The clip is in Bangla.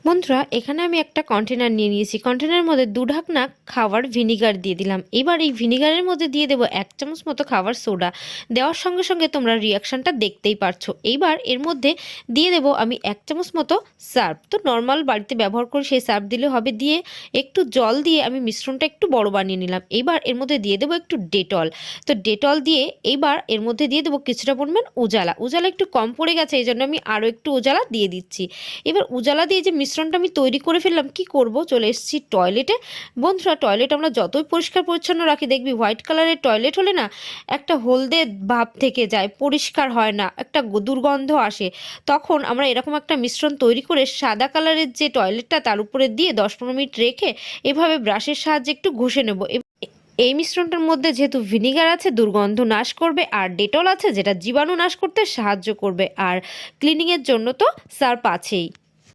বন্ধুরা, এখানে আমি একটা কন্টেনার নিয়ে নিয়েছি। কন্টেনারের মধ্যে 2 ঢাকনা খাবার ভিনিগার দিয়ে দিলাম। এবার এই ভিনিগারের মধ্যে দিয়ে দেবো 1 চামচ মতো খাবার সোডা। দেওয়ার সঙ্গে সঙ্গে তোমরা রিয়াকশনটা দেখতেই পারছো। এইবার এর মধ্যে দিয়ে দেবো আমি 1 চামচ মতো সার্ফ। তো নর্মাল বাড়িতে ব্যবহার করি সেই সার্ফ দিলে হবে। দিয়ে একটু জল দিয়ে আমি মিশ্রণটা একটু বড় বানিয়ে নিলাম। এইবার এর মধ্যে দিয়ে দেবো একটু ডেটল। তো ডেটল দিয়ে এইবার এর মধ্যে দিয়ে দেবো কিছুটা পরিমাণ উজালা। উজালা একটু কম পড়ে গেছে, এই জন্য আমি আরও একটু উজালা দিয়ে দিচ্ছি। এবার উজালা দিয়ে যে মিশ্রণটা আমি তৈরি করে ফেললাম, কি করব, চলে এসেছি টয়লেটে। বন্ধুরা, টয়লেট আমরা যতই পরিষ্কার পরিচ্ছন্ন রাখি, দেখবি হোয়াইট কালারের টয়লেট হলে না একটা হলদে ভাব থেকে যায়, পরিষ্কার হয় না, একটা দুর্গন্ধ আসে। তখন আমরা এরকম একটা মিশ্রণ তৈরি করে সাদা কালারের যে টয়লেটটা তার উপরে দিয়ে 10-15 মিনিট রেখে এভাবে ব্রাশের সাহায্যে একটু ঘষে নেব। এই মিশ্রণটার মধ্যে যেহেতু ভিনিগার আছে, দুর্গন্ধ নাশ করবে, আর ডেটল আছে যেটা জীবাণু নাশ করতে সাহায্য করবে, আর ক্লিনিংয়ের জন্য তো সার্ফ আছেই।